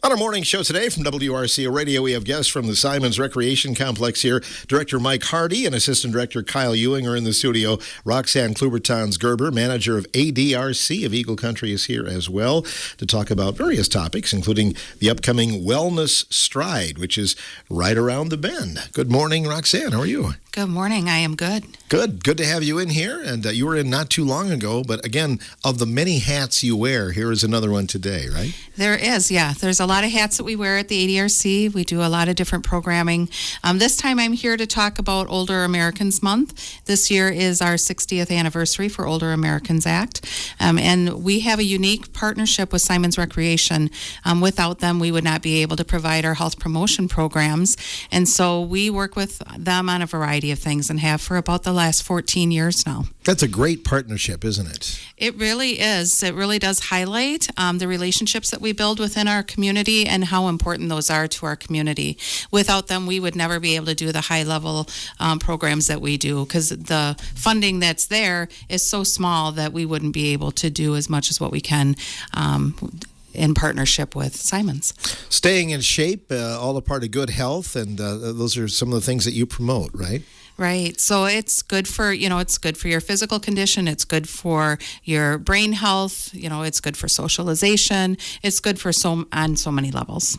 On our morning show today from WRCO Radio, we have guests from the Symons Recreation Complex here. Director Mike Hardy and Assistant Director Kyle Ewing are in the studio. Roxanne Klubertons-Gerber, manager of ADRC of Eagle Country, is here as well to talk about various topics, including the upcoming Wellness Stride, which is right around the bend. Good morning, Roxanne. How are you? Good morning. I am good. Good to have you in here. And you were in not too long ago. But again, of the many hats you wear, here is another one today, right? There is, yeah. There's a lot of hats that we wear at the ADRC. We do a lot of different programming. This time I'm here to talk about Older Americans Month. This year is our 60th anniversary for Older Americans Act. And we have a unique partnership with Symons Recreation. Without them, we would not be able to provide our health promotion programs. And so we work with them on a variety of things and have for about the last 14 years now. That's a great partnership, isn't it? It really is. It really does highlight the relationships that we build within our community and how important those are to our community. Without them, we would never be able to do the high-level programs that we do because the funding that's there is so small that we wouldn't be able to do as much as what we can in partnership with Symons. Staying in shape, all a part of good health, and those are some of the things that you promote, right? Right. So it's good for, it's good for your physical condition. It's good for your brain health. It's good for socialization. It's good for on so many levels.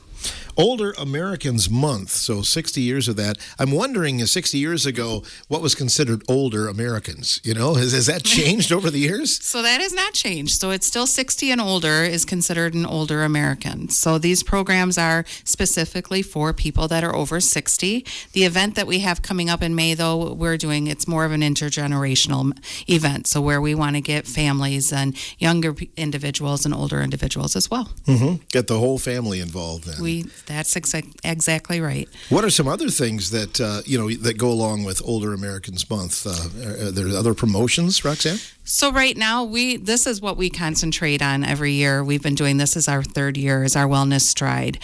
Older Americans Month, so 60 years of that. I'm wondering, 60 years ago, what was considered older Americans? Has that changed over the years? So that has not changed. So it's still 60 and older is considered an older American. So these programs are specifically for people that are over 60. The event that we have coming up in May, though, it's more of an intergenerational event. So where we want to get families and younger individuals and older individuals as well. Mm-hmm. Get the whole family involved then. That's exactly right. What are some other things that that go along with Older Americans Month? Are there other promotions, Roxanne? So right now, this is what we concentrate on every year. We've been doing this as our third year, is our Wellness Stride.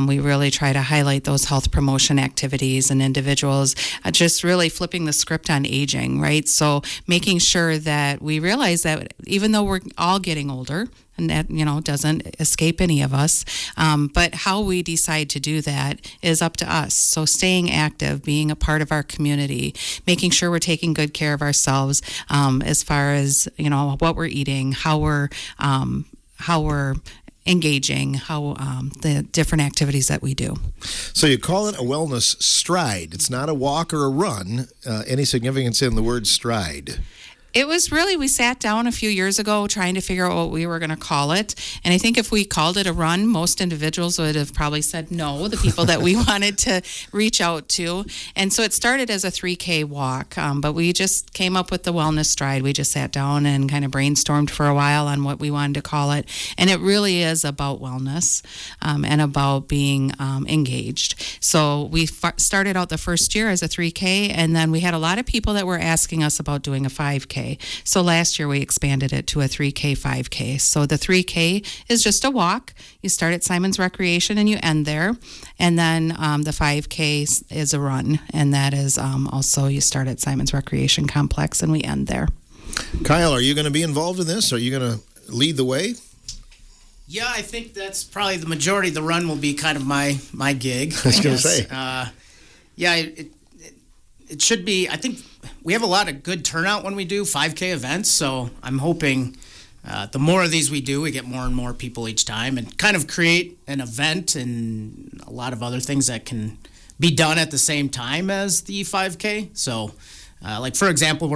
We really try to highlight those health promotion activities and individuals, just really flipping the script on aging, right? So making sure that we realize that even though we're all getting older, and that, doesn't escape any of us. But how we decide to do that is up to us. So staying active, being a part of our community, making sure we're taking good care of ourselves as far as, what we're eating, how we're engaging, the different activities that we do. So you call it a wellness stride. It's not a walk or a run. Any significance in the word stride? It was really, we sat down a few years ago trying to figure out what we were going to call it. And I think if we called it a run, most individuals would have probably said no, the people that we wanted to reach out to. And so it started as a 3K walk, but we just came up with the Wellness Stride. We just sat down and kind of brainstormed for a while on what we wanted to call it. And it really is about wellness and about being engaged. So we started out the first year as a 3K, and then we had a lot of people that were asking us about doing a 5K. So last year we expanded it to a 3K, 5K. So the 3K is just a walk. You start at Symons Recreation and you end there. And then the 5K is a run. And that is also you start at Symons Recreation Complex and we end there. Kyle, are you going to be involved in this? Are you going to lead the way? Yeah, I think that's probably the majority. The run will be kind of my gig. I was going to say. It should be, I think we have a lot of good turnout when we do 5K events, so I'm hoping the more of these we do, we get more and more people each time and kind of create an event and a lot of other things that can be done at the same time as the 5K. So, like for example,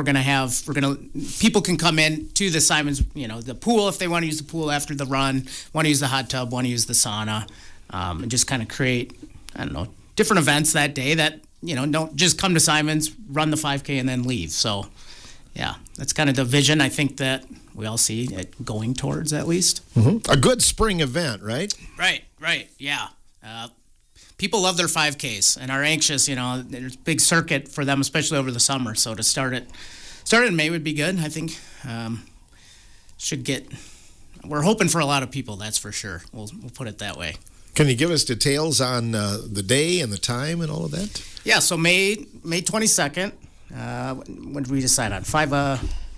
people can come in to the Symons, the pool if they want to use the pool after the run, want to use the hot tub, want to use the sauna, and just kind of create, different events that day that, don't just come to Symons, run the 5K, and then leave. So, yeah, that's kind of the vision I think that we all see it going towards, at least. Mm-hmm. A good spring event, right? Right, yeah. People love their 5Ks and are anxious, there's a big circuit for them, especially over the summer. So to start it in May would be good, I think. We're hoping for a lot of people, that's for sure. We'll put it that way. Can you give us details on the day and the time and all of that? Yeah, so May 22nd. When did we decide on? 5?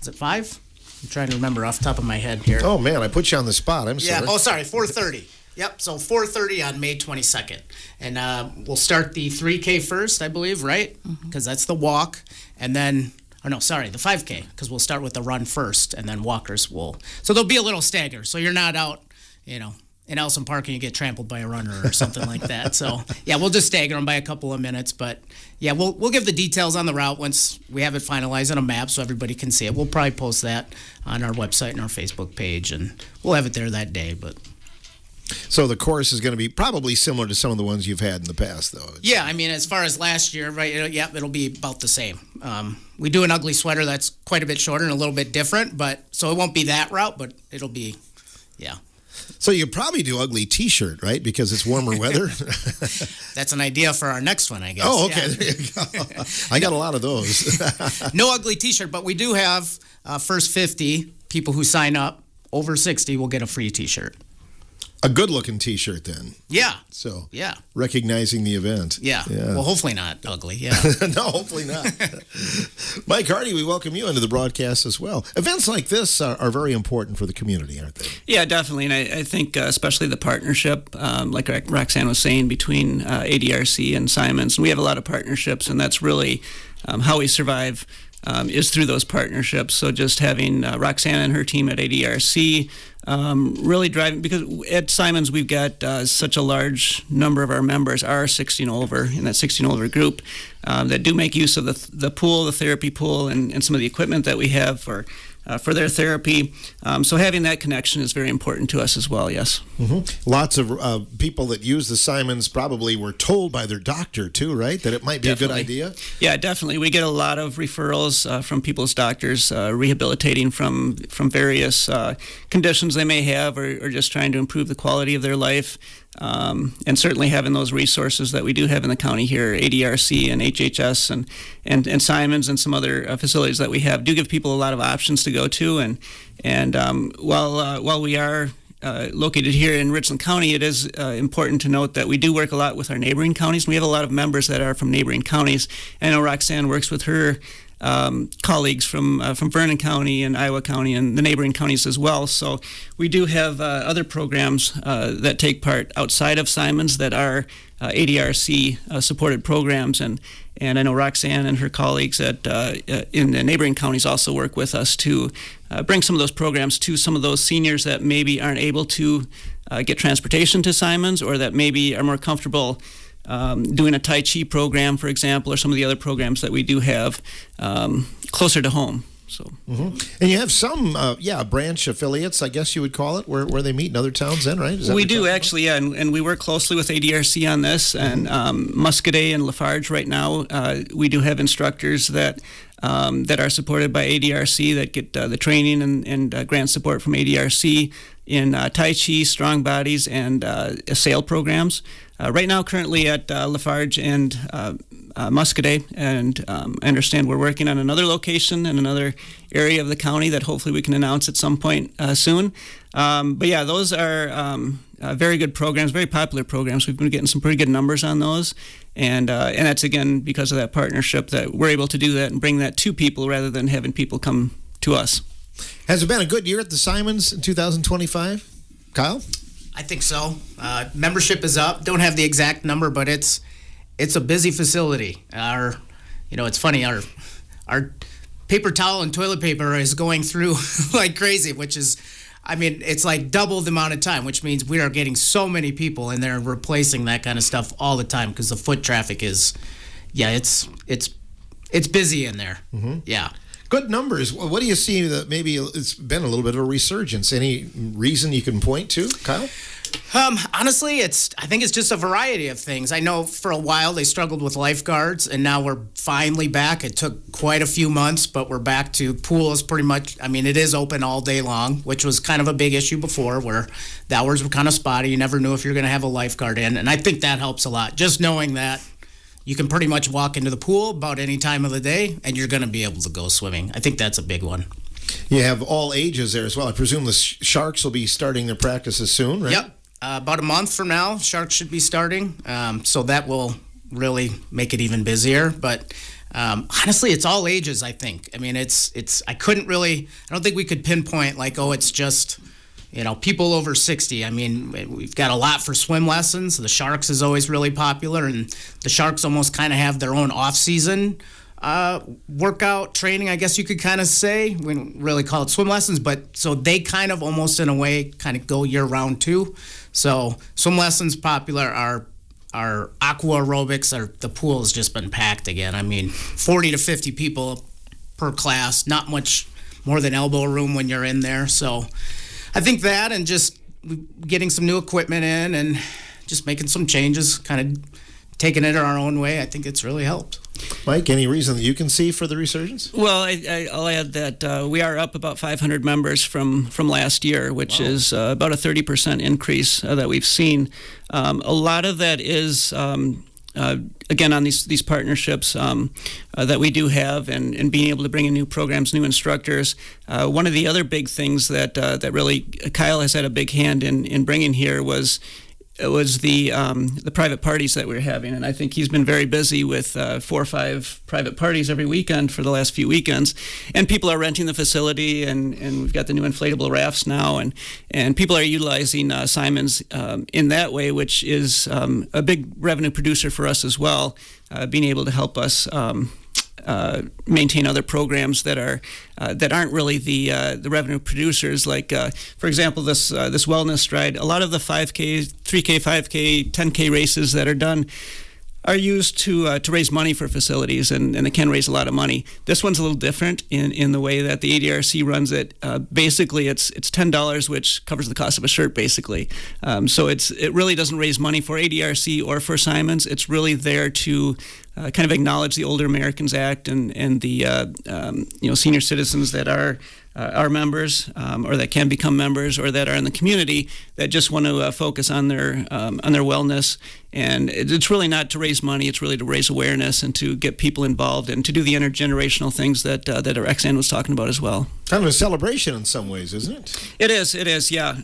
Is it 5? I'm trying to remember off the top of my head here. Oh man, I put you on the spot. I'm sorry. Yeah. Oh, sorry. 4:30. Yep, so 4:30 on May 22nd. And we'll start the 3K first, I believe, right? Because that's the walk. And then, the 5K, because we'll start with the run first, and then walkers will. So there'll be a little stagger. So you're not out, in Elson Park and you get trampled by a runner or something like that. So, yeah, we'll just stagger them by a couple of minutes. But, yeah, we'll give the details on the route once we have it finalized on a map so everybody can see it. We'll probably post that on our website and our Facebook page, and we'll have it there that day. But So the course is going to be probably similar to some of the ones you've had in the past, though. yeah, I mean, as far as last year, right? It'll be about the same. We do an ugly sweater that's quite a bit shorter and a little bit different, but so it won't be that route, but it'll be, yeah. So you probably do ugly T-shirt, right? Because it's warmer weather. That's an idea for our next one, I guess. Oh, okay. Yeah. There you go. I got a lot of those. No ugly T-shirt, but we do have first 50 people who sign up over 60 will get a free T-shirt. A good-looking T-shirt, then. Yeah. So, yeah, recognizing the event. yeah. Well, hopefully not ugly. Yeah. No, hopefully not. Mike Hardy, we welcome you into the broadcast as well. Events like this are very important for the community, aren't they? Yeah, definitely. And I think especially the partnership, like Roxanne was saying, between ADRC and Symons. We have a lot of partnerships, and that's really how we survive. Is through those partnerships. So just having Roxanne and her team at ADRC really driving, because at Symons we've got such a large number of our members are 16 over in that 16 over group that do make use of the pool, the therapy pool, and some of the equipment that we have for their therapy. So having that connection is very important to us as well, yes. Mm-hmm. Lots of people that use the Symons probably were told by their doctor, too, right? That it might be Definitely. a good idea? Yeah, definitely. We get a lot of referrals from people's doctors rehabilitating from various conditions they may have or just trying to improve the quality of their life. And certainly having those resources that we do have in the county here, ADRC and HHS and Symons and some other facilities that we have, do give people a lot of options to go to. And while we are located here in Richland County, it is important to note that we do work a lot with our neighboring counties. We have a lot of members that are from neighboring counties. I know Roxanne works with her colleagues from Vernon County and Iowa County and the neighboring counties as well. So we do have other programs that take part outside of Symons that are ADRC supported programs, and I know Roxanne and her colleagues in the neighboring counties also work with us to bring some of those programs to some of those seniors that maybe aren't able to get transportation to Symons, or that maybe are more comfortable doing a Tai Chi program, for example, or some of the other programs that we do have closer to home. So, And you have some, branch affiliates, I guess you would call it, where they meet in other towns then, right? Is that we what you're do talking actually, yeah, and we work closely with ADRC on this, and Muscadet and Lafarge right now, we do have instructors that are supported by ADRC that get the training and grant support from ADRC in Tai Chi, strong bodies, and SAIL programs. Right now, currently at Lafarge and Muscadet, and I understand we're working on another location in another area of the county that hopefully we can announce at some point soon. But yeah, those are very good programs, very popular programs. We've been getting some pretty good numbers on those, and that's again because of that partnership that we're able to do that and bring that to people rather than having people come to us. Has it been a good year at the Symons in 2025? Kyle? I think so. Membership is up. Don't have the exact number, but it's a busy facility. It's funny. Our paper towel and toilet paper is going through like crazy, which is, it's like double the amount of time, which means we are getting so many people and they're replacing that kind of stuff all the time because the foot traffic is, it's busy in there. Mm-hmm. Yeah. Good numbers. What do you see that maybe it's been a little bit of a resurgence? Any reason you can point to, Kyle? Honestly, I think it's just a variety of things. I know for a while they struggled with lifeguards, and now we're finally back. It took quite a few months, but we're back to pools pretty much. It is open all day long, which was kind of a big issue before where the hours were kind of spotty. You never knew if you're going to have a lifeguard in, and I think that helps a lot. Just knowing that you can pretty much walk into the pool about any time of the day, and you're going to be able to go swimming. I think that's a big one. You have all ages there as well. I presume the Sharks will be starting their practices soon, right? Yep. About a month from now, Sharks should be starting. So that will really make it even busier. But honestly, it's all ages, I think. I don't think we could pinpoint like, it's just, people over 60. I mean, we've got a lot for swim lessons. The Sharks is always really popular, and the Sharks almost kind of have their own off-season workout training, I guess you could kind of say. We don't really call it swim lessons, but so they kind of almost in a way kind of go year-round too. So swim lessons popular. Our aqua aerobics, the pool has just been packed again. I mean, 40 to 50 people per class, not much more than elbow room when you're in there. So I think that, and just getting some new equipment in and just making some changes, kind of taking it our own way, I think it's really helped. Mike, any reason that you can see for the resurgence? Well, I'll add that we are up about 500 members from last year, which is about a 30% increase that we've seen. A lot of that is again on these partnerships that we do have, and being able to bring in new programs, new instructors. One of the other big things that really Kyle has had a big hand in bringing here was the private parties that we're having, and I think he's been very busy with 4 or 5 private parties every weekend for the last few weekends, and people are renting the facility, and we've got the new inflatable rafts now, and people are utilizing Symons in that way, which is a big revenue producer for us as well, being able to help us maintain other programs that aren't really the revenue producers. Like for example, this wellness stride. A lot of the 5K, 3K, 5K, 10K races that are done are used to raise money for facilities, and they can raise a lot of money. This one's a little different in the way that the ADRC runs it. Basically, it's $10, which covers the cost of a shirt, basically. So it really doesn't raise money for ADRC or for Symons. It's really there to kind of acknowledge the Older Americans Act and the senior citizens that are our members, or that can become members, or that are in the community that just want to focus on their wellness. And it's really not to raise money; it's really to raise awareness and to get people involved and to do the intergenerational things that Roxanne was talking about as well. Kind of a celebration in some ways, isn't it? It is. Yeah.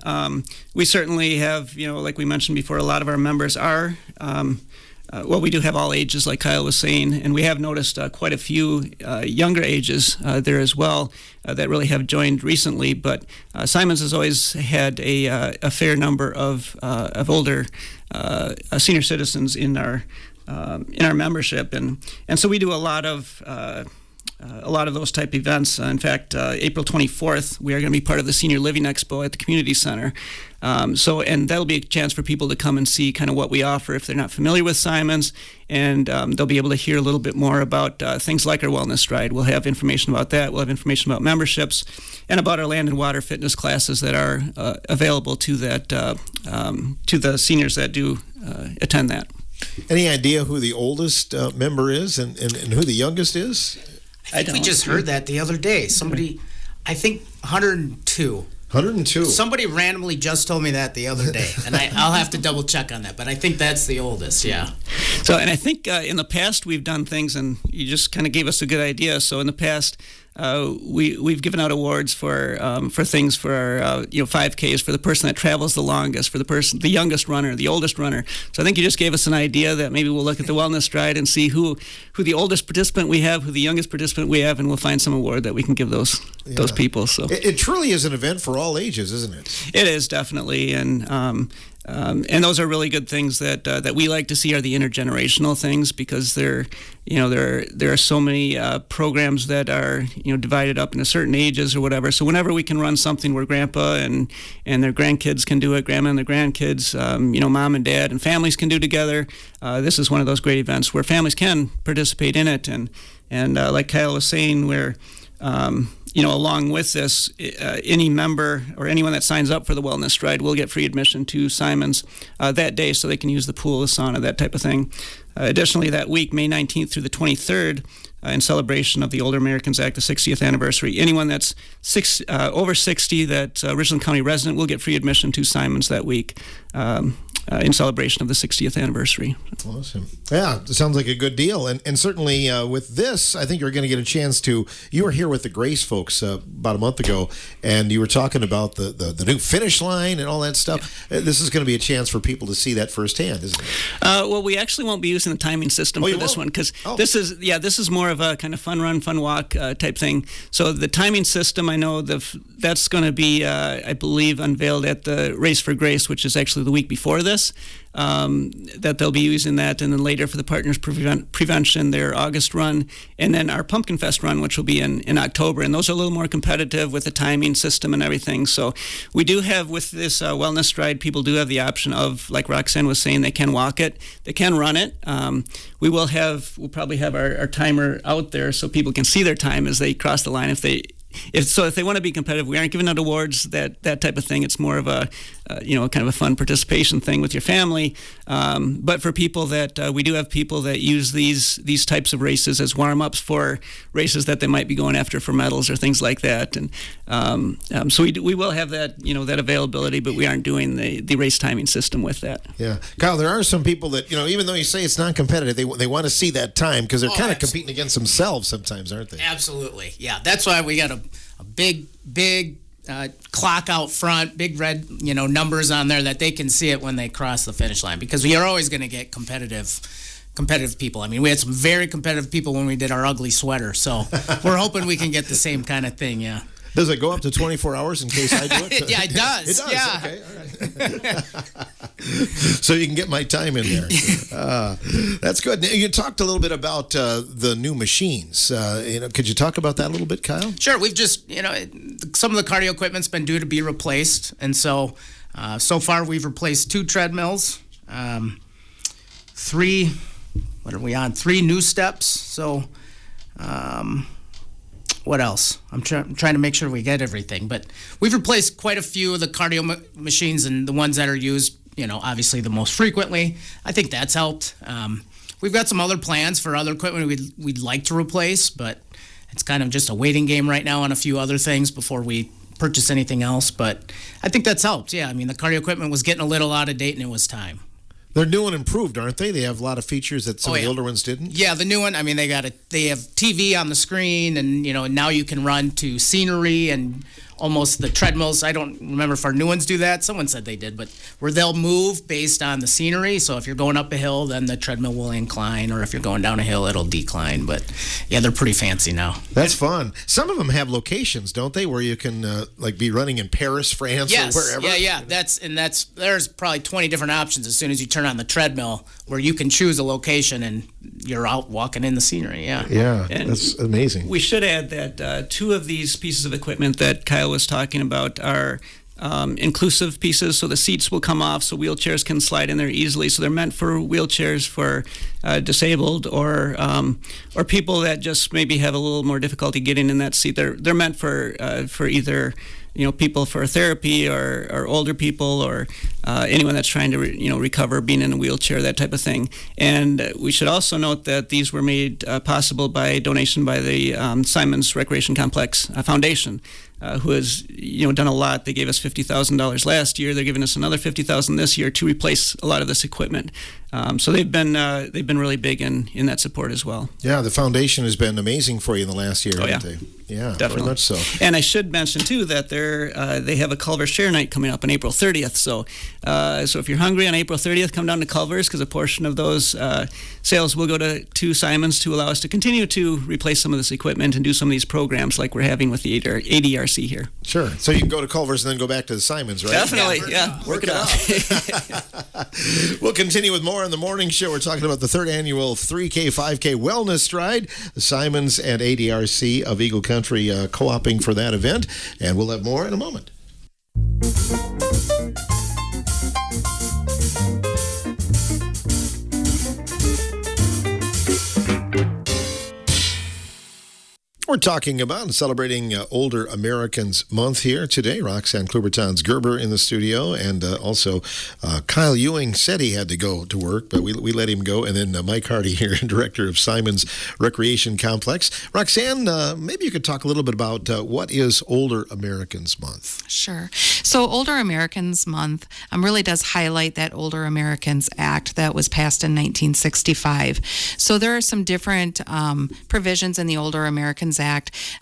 We certainly have, like we mentioned before, a lot of our members are. We do have all ages, like Kyle was saying, and we have noticed quite a few younger ages there as well that really have joined recently. But Symons has always had a fair number of older senior citizens in our membership, and so we do a lot of those type events. In fact, April 24th, we are going to be part of the Senior Living Expo at the Community Center. And that'll be a chance for people to come and see kind of what we offer if they're not familiar with Symons, and they'll be able to hear a little bit more about things like our Wellness Stride. We'll have information about that. We'll have information about memberships and about our land and water fitness classes that are available to the seniors that do attend that. Any idea who the oldest member is and who the youngest is? I think we just heard that the other day. Somebody, I think 102. 102. Somebody randomly just told me that the other day, and I'll have to double check on that, but I think that's the oldest, yeah. So, and I think in the past we've done things, and you just kind of gave us a good idea. So in the past, we've given out awards for things for our 5Ks, for the person that travels the longest, for the youngest runner, the oldest runner. So I think you just gave us an idea that maybe we'll look at the Wellness Stride and see who the oldest participant we have, who the youngest participant we have, and we'll find some award that we can give those people. So it truly is an event for all ages, isn't it? It is, definitely, and those are really good things that we like to see, are the intergenerational things, because there are so many programs that are divided up into certain ages or whatever. So whenever we can run something where grandpa and their grandkids can do it, grandma and their grandkids, mom and dad and families can do together, this is one of those great events where families can participate in it. And like Kyle was saying, where along with this, any member or anyone that signs up for the Wellness Stride will get free admission to Symons that day, so they can use the pool, the sauna, that type of thing. Additionally, that week, May 19th through the 23rd, in celebration of the Older Americans Act, the 60th anniversary, anyone that's over 60 that's Richland County resident will get free admission to Symons that week. in celebration of the 60th anniversary. Awesome. Yeah, it sounds like a good deal. And certainly with this, I think you're going to get a chance to. You were here with the Grace folks about a month ago, and you were talking about the new finish line and all that stuff. Yeah. This is going to be a chance for people to see that firsthand, isn't it? Well, we actually won't be using the timing system for this one because this is more of a kind of fun run, fun walk type thing. So the timing system, I know that's going to be, I believe, unveiled at the Race for Grace, which is actually the week before this. That they'll be using that, and then later for the Partners Prevention, their August run, and then our Pumpkin Fest run, which will be in October. And those are a little more competitive with the timing system and everything. So we do have, with this wellness stride, people do have the option of, like Roxanne was saying, they can walk it, they can run it. We'll probably have our timer out there so people can see their time as they cross the line. If they want to be competitive, we aren't giving out awards, that type of thing. It's more of a kind of a fun participation thing with your family. But for people that we do have people that use these types of races as warm-ups for races that they might be going after for medals or things like that. And so we will have that that availability, but we aren't doing the race timing system with that. Yeah, Kyle, there are some people that even though you say it's non-competitive, they want to see that time because they're kind of competing against themselves sometimes, aren't they? Absolutely, yeah. That's why we got a big clock out front, big red numbers on there that they can see it when they cross the finish line, because we are always going to get competitive people. I mean, we had some very competitive people when we did our ugly sweater, so we're hoping we can get the same kind of thing. Yeah. Does it go up to 24 hours in case I do it? Yeah, it does. It does. Yeah. Okay, all right. So you can get my time in there. That's good. You talked a little bit about the new machines. Could you talk about that a little bit, Kyle? Sure. We've just, some of the cardio equipment's been due to be replaced, and so far we've replaced 2 treadmills, 3. What are we on? 3 new steps. So. What else? I'm trying to make sure we get everything, but we've replaced quite a few of the cardio machines, and the ones that are used, obviously the most frequently. I think that's helped. We've got some other plans for other equipment we'd like to replace, but it's kind of just a waiting game right now on a few other things before we purchase anything else. But I think that's helped. Yeah, I mean, the cardio equipment was getting a little out of date, and it was time. They're new and improved, aren't they? They have a lot of features that some of the older ones didn't. Yeah, the new one. I mean, they have TV on the screen, and now you can run to scenery and almost the treadmills. I don't remember if our new ones do that. Someone said they did, but where they'll move based on the scenery. So if you're going up a hill, then the treadmill will incline, or if you're going down a hill, it'll decline. But yeah, they're pretty fancy now. That's fun. Some of them have locations, don't they, where you can be running in Paris, France, or wherever? Yeah. There's probably 20 different options as soon as you turn on the treadmill, where you can choose a location and you're out walking in the scenery. Yeah, and that's amazing. We should add that 2 of these pieces of equipment that Kyle was talking about are inclusive pieces, so the seats will come off so wheelchairs can slide in there easily. So they're meant for wheelchairs for disabled or people that just maybe have a little more difficulty getting in that seat. They're meant for either people for therapy or older people or anyone that's trying to recover being in a wheelchair, that type of thing. And we should also note that these were made possible by donation by the Symons Recreation Complex Foundation, who has done a lot. They gave us $50,000 last year. They're giving us another $50,000 this year to replace a lot of this equipment. So they've been really big in that support as well. Yeah, the foundation has been amazing for you in the last year, haven't they? Yeah, definitely. Very much so. And I should mention too that they have a Culver Share Night coming up on April 30th. So if you're hungry on April 30th, come down to Culver's, because a portion of those sales will go to Symons to allow us to continue to replace some of this equipment and do some of these programs like we're having with the ADRC here. Sure. So you can go to Culver's and then go back to the Symons, right? Definitely. Yeah. Work it out. We'll continue with more on the morning show. We're talking about the 3rd annual 3K, 5K Wellness Stride. The Symons and ADRC of Eagle Country co-oping for that event. And we'll have more in a moment. We're We're talking about and celebrating Older Americans Month here today. Roxanne Klubertons Gerber in the studio, and also Kyle Ewing said he had to go to work, but we let him go. And then Mike Hardy here, director of Symons Recreation Complex. Roxanne, maybe you could talk a little bit about what is Older Americans Month? Sure. So Older Americans Month really does highlight that Older Americans Act that was passed in 1965. So there are some different provisions in the Older Americans Act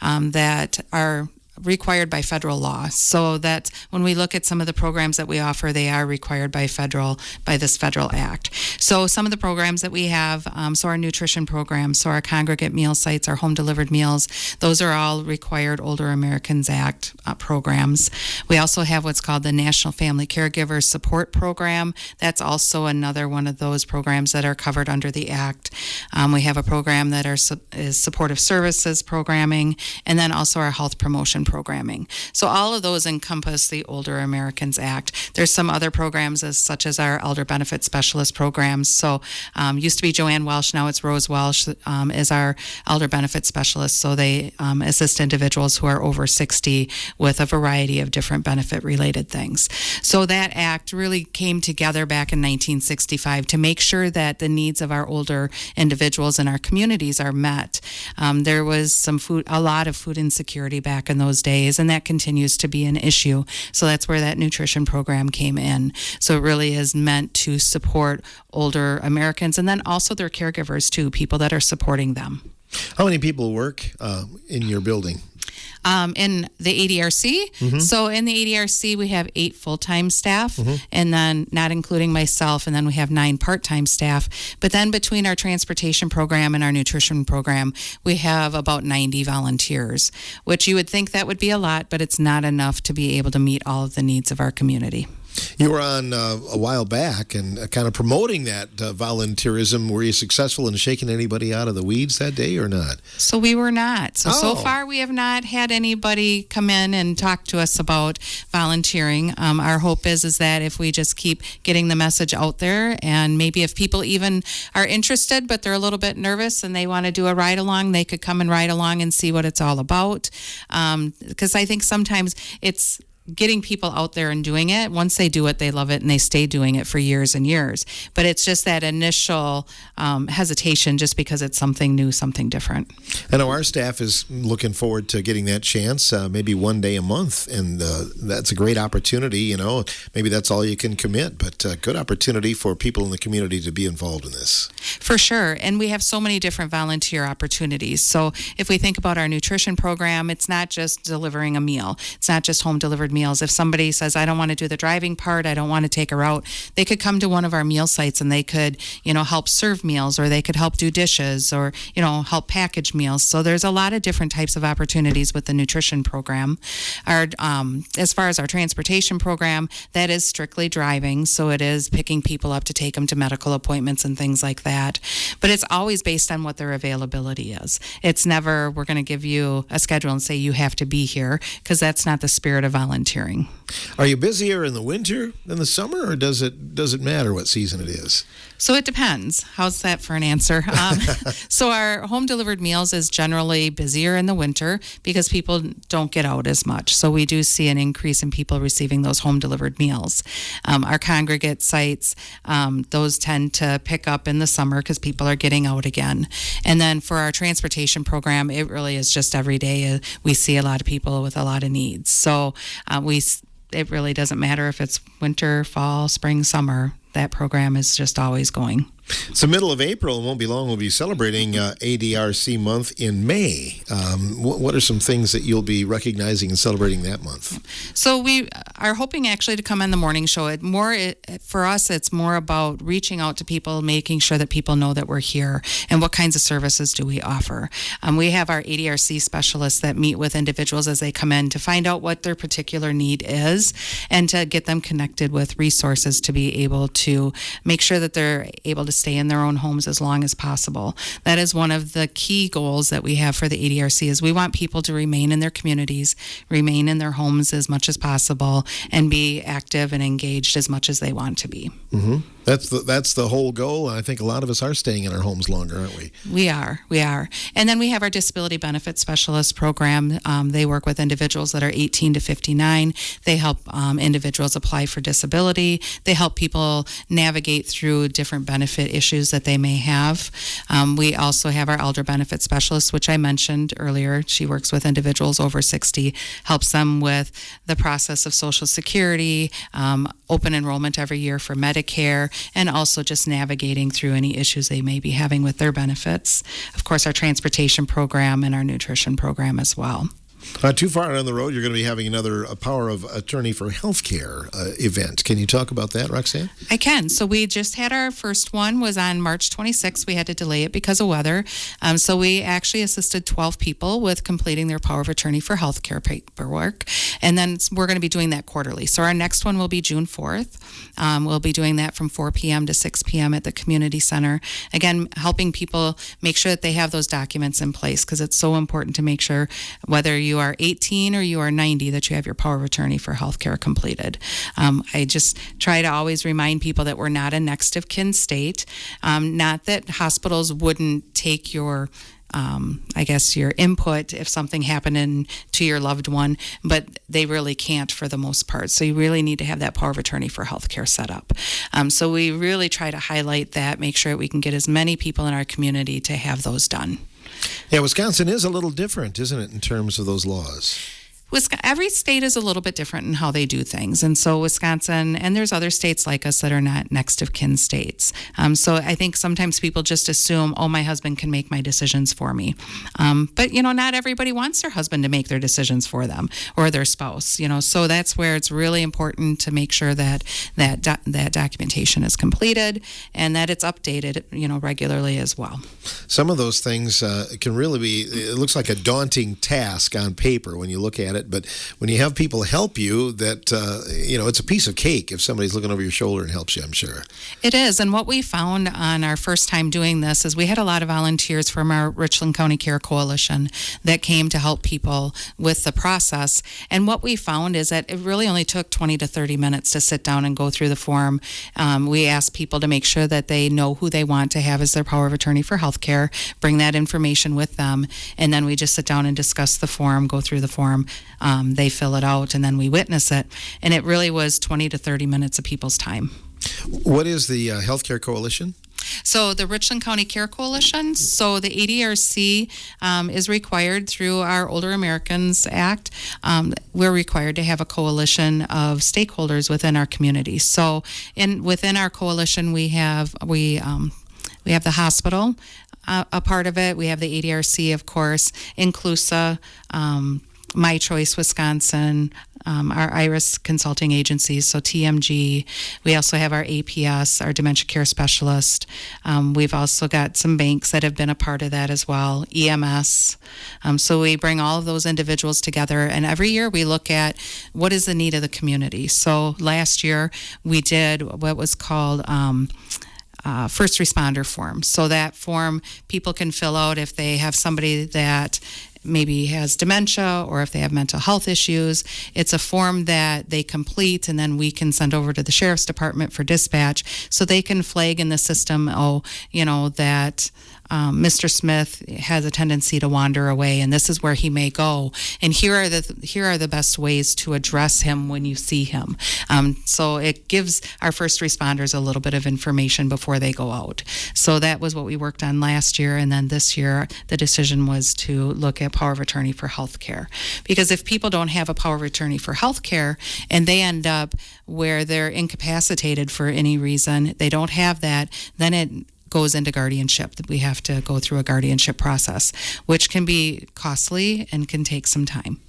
that are required by federal law. So that when we look at some of the programs that we offer, they are required by this federal act. So some of the programs that we have, so our nutrition programs, so our congregate meal sites, our home delivered meals, those are all required Older Americans Act programs. We also have what's called the National Family Caregiver Support Program. That's also another one of those programs that are covered under the act. We have a program that is supportive services programming, and then also our health promotion programming. So all of those encompass the Older Americans Act. There's some other programs such as our Elder Benefit Specialist programs. So used to be Joanne Welsh, now it's Rose Welsh is our Elder Benefit Specialist. So they assist individuals who are over 60 with a variety of different benefit related things. So that act really came together back in 1965 to make sure that the needs of our older individuals in our communities are met. There was a lot of food insecurity back in those days, and that continues to be an issue. So that's where that nutrition program came in. So it really is meant to support older Americans and then also their caregivers too, people that are supporting them. How many people work in your building? In the ADRC. So in the ADRC, we have 8 full-time staff, and then not including myself, and then we have 9 part-time staff. But then between our transportation program and our nutrition program, we have about 90 volunteers, which you would think that would be a lot, but it's not enough to be able to meet all of the needs of our community. You were on a while back and kind of promoting that volunteerism. Were you successful in shaking anybody out of the weeds that day or not? So we were not. So far we have not had anybody come in and talk to us about volunteering. Our hope is that if we just keep getting the message out there, and maybe if people even are interested but they're a little bit nervous and they want to do a ride along, they could come and ride along and see what it's all about. Because I think sometimes it's getting people out there and doing it. Once they do it, they love it and they stay doing it for years and years. But it's just that initial hesitation just because it's something new, something different. I know our staff is looking forward to getting that chance, maybe one day a month, and that's a great opportunity. You know, maybe that's all you can commit, but good opportunity for people in the community to be involved in this. For sure, and we have so many different volunteer opportunities. So if we think about our nutrition program, it's not just delivering a meal. It's not just home delivered meals. If somebody says, I don't want to do the driving part, I don't want to take her out, they could come to one of our meal sites and they could, help serve meals, or they could help do dishes, or, help package meals. So there's a lot of different types of opportunities with the nutrition program. As far as our transportation program, that is strictly driving. So it is picking people up to take them to medical appointments and things like that. But it's always based on what their availability is. It's never, we're going to give you a schedule and say you have to be here, because that's not the spirit of volunteering. Are you busier in the winter than the summer, or does it matter what season it is? So it depends. How's that for an answer? So our home delivered meals is generally busier in the winter because people don't get out as much. So we do see an increase in people receiving those home delivered meals. Our congregate sites, those tend to pick up in the summer because people are getting out again. And then for our transportation program, it really is just every day. We see a lot of people with a lot of needs. So it really doesn't matter if it's winter, fall, spring, summer. That program is just always going. It's the middle of April, and won't be long. We'll be celebrating ADRC month in May. What are some things that you'll be recognizing and celebrating that month? So we are hoping actually to come on the morning show. For us, it's more about reaching out to people, making sure that people know that we're here and what kinds of services do we offer. We have our ADRC specialists that meet with individuals as they come in to find out what their particular need is and to get them connected with resources to be able to make sure that they're able to stay in their own homes as long as possible. That is one of the key goals that we have for the ADRC is we want people to remain in their communities, remain in their homes as much as possible, and be active and engaged as much as they want to be. Mm-hmm. That's the whole goal. I think a lot of us are staying in our homes longer, aren't we? We are. And then we have our disability benefit specialist program. They work with individuals that are 18 to 59. They help individuals apply for disability. They help people navigate through different benefit issues that they may have. We also have our elder benefit specialist, which I mentioned earlier. She works with individuals over 60, helps them with the process of Social Security, open enrollment every year for Medicare, and also just navigating through any issues they may be having with their benefits. Of course, our transportation program and our nutrition program as well. Not too far down the road, you're going to be having another Power of Attorney for Healthcare event. Can you talk about that, Roxanne? I can. So we just had our first one was on March 26th. We had to delay it because of weather. So we actually assisted 12 people with completing their Power of Attorney for Healthcare paperwork. And then we're going to be doing that quarterly. So our next one will be June 4th. We'll be doing that from 4 p.m. to 6 p.m. at the community center. Again, helping people make sure that they have those documents in place, because it's so important to make sure whether you are 18 or you are 90 that you have your Power of Attorney for Healthcare completed. I just try to always remind people that we're not a next of kin state. Not that hospitals wouldn't take your your input if something happened to your loved one, but they really can't for the most part. So you really need to have that Power of Attorney for Healthcare set up. So we really try to highlight that, make sure that we can get as many people in our community to have those done. Yeah, Wisconsin is a little different, isn't it, in terms of those laws? Every state is a little bit different in how they do things. And so Wisconsin, and there's other states like us that are not next of kin states. So I think sometimes people just assume, oh, my husband can make my decisions for me. But, not everybody wants their husband to make their decisions for them, or their spouse, So that's where it's really important to make sure that that documentation is completed and that it's updated, regularly as well. Some of those things can really be, it looks like a daunting task on paper when you look at it, but when you have people help you, that it's a piece of cake if somebody's looking over your shoulder and helps you, I'm sure. It is, and what we found on our first time doing this is we had a lot of volunteers from our Richland County Care Coalition that came to help people with the process, and what we found is that it really only took 20 to 30 minutes to sit down and go through the form. We asked people to make sure that they know who they want to have as their Power of Attorney for Healthcare, bring that information with them, and then we just sit down and discuss the form, go through the form. They fill it out, and then we witness it. And it really was 20 to 30 minutes of people's time. What is the Healthcare Coalition? So the Richland County Care Coalition, so the ADRC is required through our Older Americans Act. We're required to have a coalition of stakeholders within our community. So within our coalition, we have the hospital, a part of it. We have the ADRC, of course, Inclusa, My Choice Wisconsin, our IRIS consulting agencies, so TMG. We also have our APS, our dementia care specialist. We've also got some banks that have been a part of that as well, EMS. So we bring all of those individuals together, and every year we look at what is the need of the community. So last year we did what was called first responder form. So that form people can fill out if they have somebody that maybe has dementia or if they have mental health issues. It's a form that they complete, and then we can send over to the sheriff's department for dispatch, so they can flag in the system, that Mr. Smith has a tendency to wander away, and this is where he may go, and here are the best ways to address him when you see him. So it gives our first responders a little bit of information before they go out. So that was what we worked on last year, and then this year the decision was to look at Power of Attorney for Healthcare, because if people don't have a Power of Attorney for Healthcare and they end up where they're incapacitated for any reason, they don't have that, then it goes into guardianship. That we have to go through a guardianship process, which can be costly and can take some time.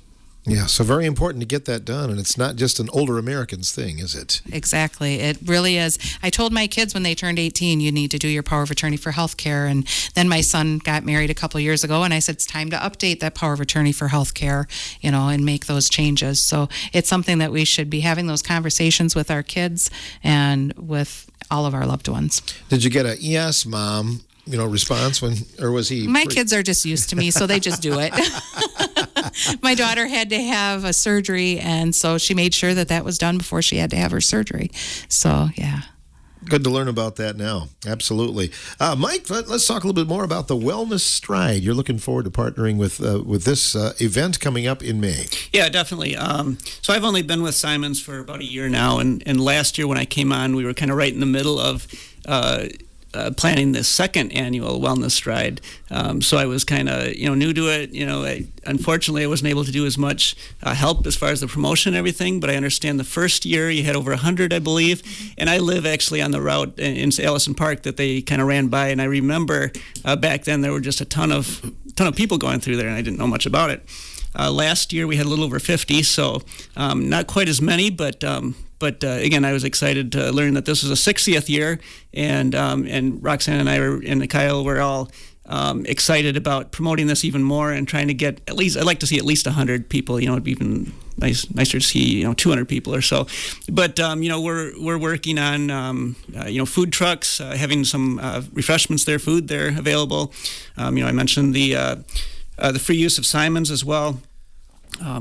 Yeah, so very important to get that done, and it's not just an older Americans thing, is it? Exactly. It really is. I told my kids when they turned 18, you need to do your Power of Attorney for Healthcare, and then my son got married a couple years ago, and I said, it's time to update that Power of Attorney for Healthcare, and make those changes. So it's something that we should be having those conversations with our kids and with all of our loved ones. Did you get a yes, Mom, response or was he? My kids are just used to me, so they just do it. My daughter had to have a surgery, and so she made sure that was done before she had to have her surgery. So, yeah. Good to learn about that now. Absolutely. Mike, let's talk a little bit more about the Wellness Stride. You're looking forward to partnering with this event coming up in May. Yeah, definitely. So I've only been with Symons for about a year now, and last year when I came on, we were kind of right in the middle of planning the second annual Wellness Stride. So I was kind of new to it. Unfortunately, I wasn't able to do as much help as far as the promotion and everything. But I understand the first year you had over 100, I believe, and I live actually on the route in Allison Park that they kind of ran by. And I remember back then there were just a ton of people going through there, and I didn't know much about it. Last year we had a little over 50, so not quite as many, but again, I was excited to learn that this was a 60th year, and Roxanne and and Kyle were all excited about promoting this even more and trying to get at least, I'd like to see at least 100 people. It'd be even nicer to see 200 people or so. But we're working on food trucks, having some refreshments there, food there available. I mentioned the free use of Symons as well.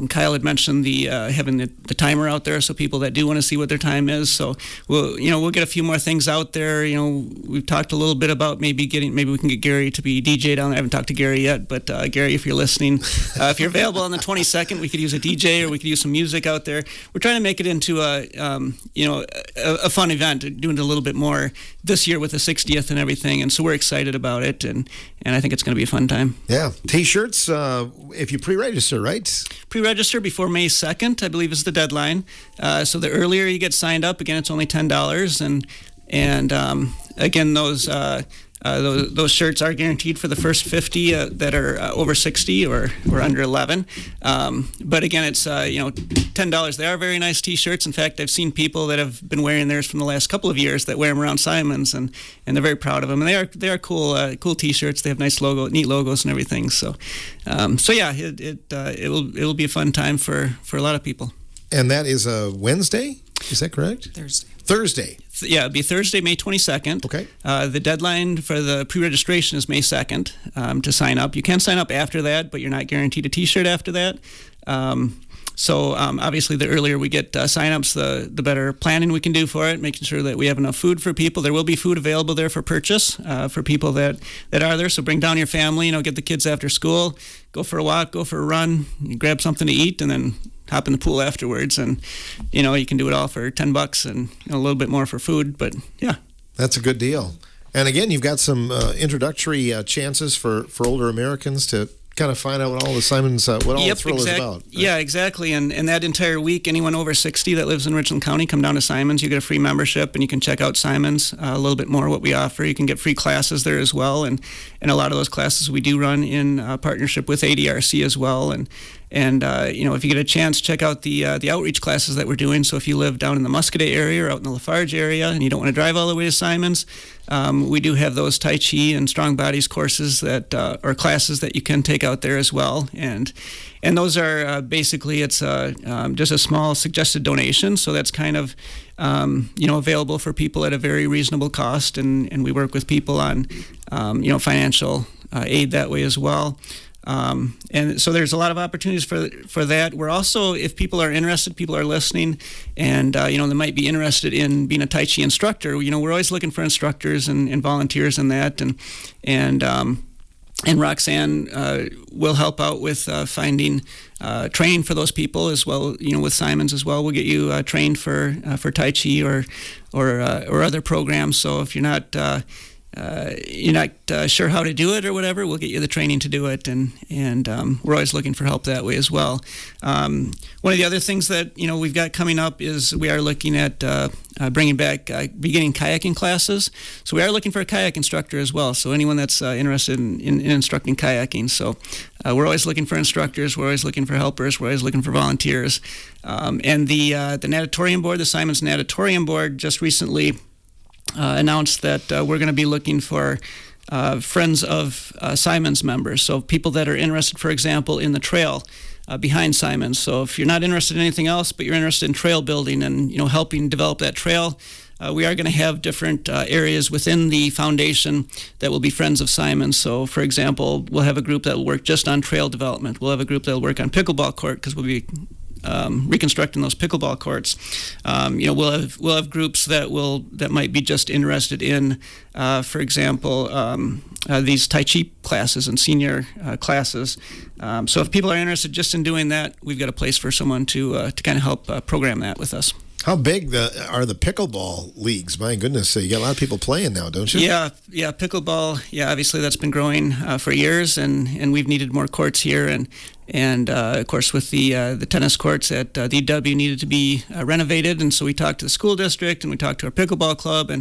Kyle had mentioned the having the timer out there, so people that do want to see what their time is. So we'll get a few more things out there. We've talked a little bit about maybe we can get Gary to be DJ down there. I haven't talked to Gary yet, but Gary, if you're listening, if you're available on the 22nd, we could use a DJ or we could use some music out there. We're trying to make it into a fun event, doing it a little bit more this year with the 60th and everything, and so we're excited about it, and I think it's going to be a fun time. Yeah, T-shirts. If you pre-register, right? Pre-register before May 2nd, I believe, is the deadline. So the earlier you get signed up, again, it's only $10, and again, those shirts are guaranteed for the first 50 that are over 60 or under 11. But again, it's $10. They are very nice T-shirts. In fact, I've seen people that have been wearing theirs from the last couple of years that wear them around Symons, and they're very proud of them. And they are cool T-shirts. They have nice neat logos and everything. So yeah, it'll be a fun time for a lot of people. And that is a Wednesday. Is that correct? Thursday. Yeah, it'll be Thursday, May 22nd. Okay. The deadline for the pre-registration is May 2nd to sign up. You can sign up after that, but you're not guaranteed a T-shirt after that. So obviously, the earlier we get sign-ups, the better planning we can do for it, making sure that we have enough food for people. There will be food available there for purchase for people that are there. So bring down your family, get the kids after school, go for a walk, go for a run, grab something to eat, and then hop in the pool afterwards. And, you can do it all for $10 and a little bit more for food. But, yeah. That's a good deal. And, again, you've got some introductory chances for older Americans to kind of find out what all the Symons, what all the thrill is about. Right? Yeah, exactly. And that entire week, anyone over 60 that lives in Richland County, come down to Symons. You get a free membership, and you can check out Symons a little bit more what we offer. You can get free classes there as well, and a lot of those classes we do run in partnership with ADRC as well. And if you get a chance, check out the outreach classes that we're doing. So if you live down in the Muscadet area or out in the Lafarge area and you don't want to drive all the way to Symons, we do have those Tai Chi and Strong Bodies courses or classes that you can take out there as well. And those are basically, it's just a small suggested donation. So that's kind of available for people at a very reasonable cost. And we work with people on financial aid that way as well. And so there's a lot of opportunities for that. We're also, if people are interested, people are listening, and they might be interested in being a Tai Chi instructor. We're always looking for instructors and volunteers in that, and Roxanne will help out with finding training for those people as well. With Symons as well, we'll get you trained for Tai Chi or other programs. So if you're not sure how to do it or whatever, we'll get you the training to do it, and we're always looking for help that way as well. One of the other things that we've got coming up is we are looking at bringing back beginning kayaking classes. So we are looking for a kayak instructor as well. So anyone that's interested in instructing kayaking. So we're always looking for instructors. We're always looking for helpers. We're always looking for volunteers. And the natatorium board, the Symons Natatorium board, just recently announced that we're going to be looking for friends of Symons members, so people that are interested, for example, in the trail behind Symons. So if you're not interested in anything else, but you're interested in trail building and helping develop that trail, we are going to have different areas within the foundation that will be friends of Symons. So, for example, we'll have a group that will work just on trail development. We'll have a group that will work on pickleball court because we'll be reconstructing those pickleball courts. We'll have groups that might be just interested in, for example, these Tai Chi classes and senior classes. So if people are interested just in doing that, we've got a place for someone to kind of help program that with us. How big are the pickleball leagues? My goodness, so you got a lot of people playing now, don't you? Yeah, pickleball. Yeah, obviously that's been growing for years, and we've needed more courts here, and of course with the tennis courts at the UW needed to be renovated, and so we talked to the school district and we talked to our pickleball club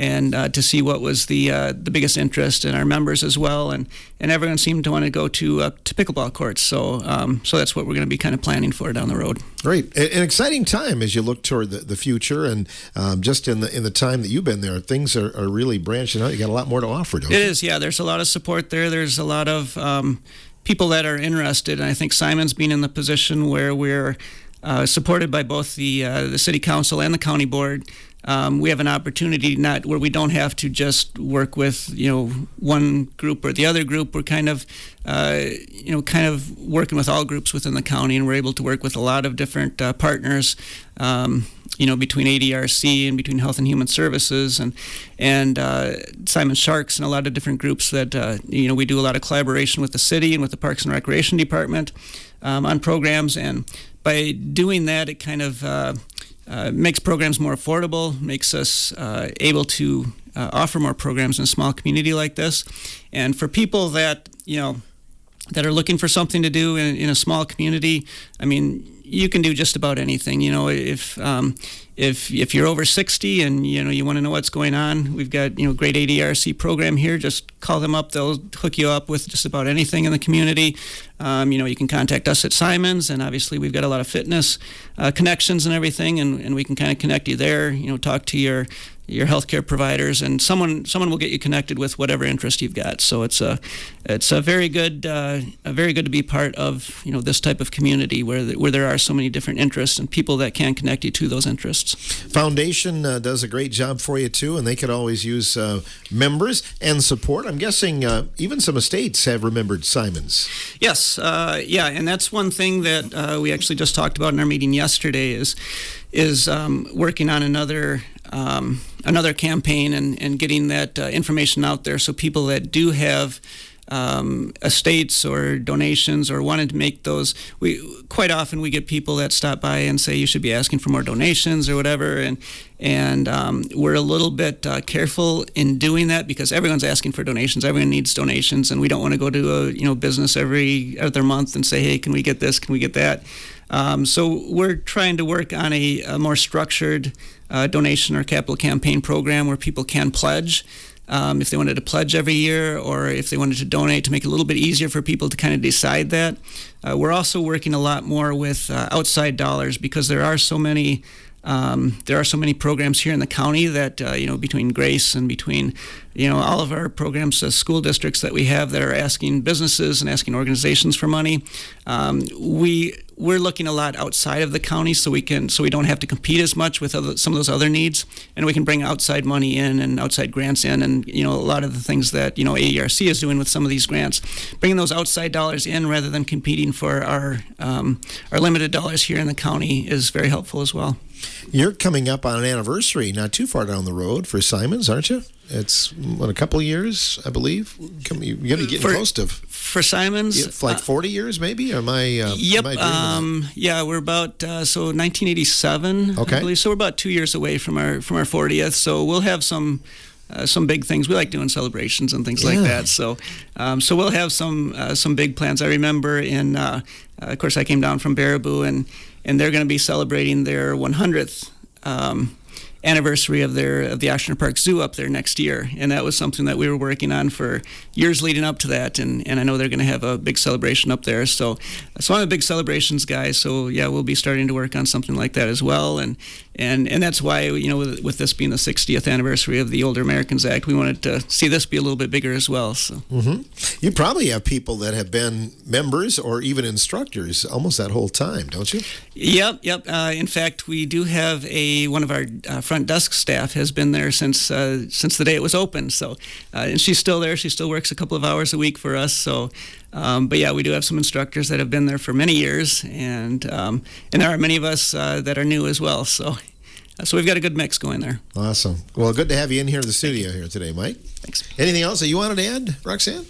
and to see what was the biggest interest in our members as well, and everyone seemed to want to go to pickleball courts. So that's what we're going to be kind of planning for down the road. Great, an exciting time as you look toward the future, and just in the time that you've been there, things are really branching out. You got a lot more to offer, don't you? It is, yeah. There's a lot of support there. There's a lot of people that are interested, and I think Symons being in the position where we're supported by both the city council and the county board. We have an opportunity where we don't have to just work with one group or the other group. We're kind of working with all groups within the county, and we're able to work with a lot of different partners. Between ADRC and between Health and Human Services and Symons Sharks and a lot of different groups that we do a lot of collaboration with the city and with the Parks and Recreation Department on programs, and by doing that, it kind of makes programs more affordable, makes us able to offer more programs in a small community like this. And for people that that are looking for something to do in a small community, I mean, you can do just about anything. If you're over 60 and you want to know what's going on, we've got great ADRC program here. Just call them up; they'll hook you up with just about anything in the community. You can contact us at Symons, and obviously we've got a lot of fitness connections and everything, and we can kind of connect you there. Talk to your healthcare providers, and someone will get you connected with whatever interest you've got. So it's a very good to be part of this type of community where there are so many different interests and people that can connect you to those interests. Foundation does a great job for you too, and they could always use members and support. I'm guessing even some estates have remembered Symons. Yes, and that's one thing that we actually just talked about in our meeting yesterday is working on another campaign and getting that information out there, so people that do have estates or donations or wanted to make those, quite often we get people that stop by and say you should be asking for more donations or whatever, and we're a little bit careful in doing that because everyone's asking for donations. Everyone needs donations, and we don't want to go to a business every other month and say, hey, can we get this? Can we get that? So we're trying to work on a more structured donation or capital campaign program where people can pledge if they wanted to pledge every year, or if they wanted to donate, to make it a little bit easier for people to kind of decide that. We're also working a lot more with outside dollars because there are so many programs here in the county that between Grace and between all of our programs, school districts that we have that are asking businesses and asking organizations for money. We're looking a lot outside of the county, so we don't have to compete as much with some of those other needs, and we can bring outside money in and outside grants in, and a lot of the things that AERC is doing with some of these grants, bringing those outside dollars in rather than competing for our limited dollars here in the county is very helpful as well. You're coming up on an anniversary not too far down the road for Symons, aren't you? It's a couple of years, I believe. You're going to be getting close to. For Symons, like 40 years, maybe. Or am I? Yep. Yeah, we're about 1987. Okay. I believe. So we're about 2 years away from our 40th. So we'll have some big things. We like doing celebrations and things like that. So we'll have some big plans. I remember of course, I came down from Baraboo, and they're going to be celebrating their 100th anniversary of the Ashland Park Zoo up there next year, and that was something that we were working on for years leading up to that, and I know they're going to have a big celebration up there, so I'm a big celebrations guy, so yeah, we'll be starting to work on something like that as well, and that's why, with this being the 60th anniversary of the Older Americans Act, we wanted to see this be a little bit bigger as well. So You probably have people that have been members or even instructors almost that whole time, don't you? Yep. In fact, we do have one of our front desk staff has been there since the day it was opened. So, and she's still there. She still works a couple of hours a week for us. So, but yeah, we do have some instructors that have been there for many years, and there are many of us that are new as well. So we've got a good mix going there. Awesome. Well, good to have you in here in the studio here today, Mike. Thanks. Anything else that you wanted to add, Roxanne?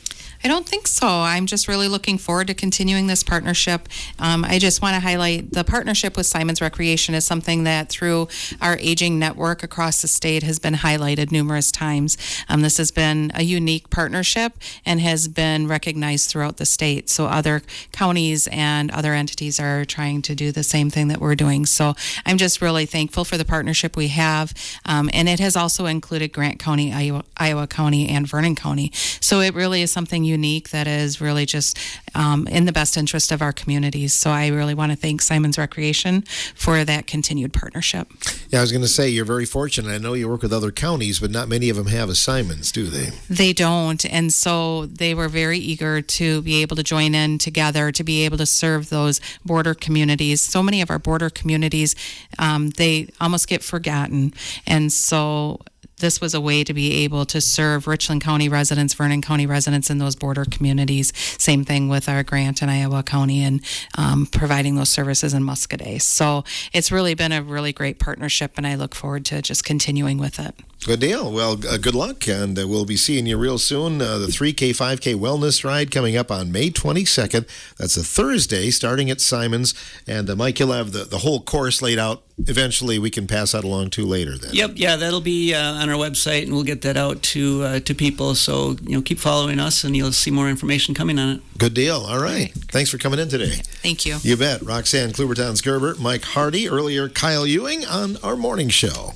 I don't think so. I'm just really looking forward to continuing this partnership. I just want to highlight the partnership with Symons Recreation is something that through our aging network across the state has been highlighted numerous times. This has been a unique partnership and has been recognized throughout the state. So other counties and other entities are trying to do the same thing that we're doing. So I'm just really thankful for the partnership we have. And it has also included Grant County, Iowa County, and Vernon County. So it really is something unique that is really just in the best interest of our communities. So I really want to thank Symons Recreation for that continued partnership. Yeah, I was going to say, you're very fortunate. I know you work with other counties, but not many of them have a Symons, do they? They don't. And so they were very eager to be able to join in together, to be able to serve those border communities. So many of our border communities, they almost get forgotten. And so this was a way to be able to serve Richland County residents, Vernon County residents in those border communities. Same thing with our Grant and Iowa County and providing those services in Muscadet. So it's really been a really great partnership, and I look forward to just continuing with it. Good deal. Well, good luck, and we'll be seeing you real soon. The 3K, 5K Wellness Ride coming up on May 22nd. That's a Thursday, starting at Symons. And Mike, you'll have the whole course laid out. Eventually, we can pass that along to later then. Yep, yeah, that'll be on our website, and we'll get that out to people. So, keep following us, and you'll see more information coming on it. Good deal. All right. Thanks for coming in today. Thank you. You bet. Roxanne Klubertons-Gerber, Mike Hardy, earlier Kyle Ewing on our morning show.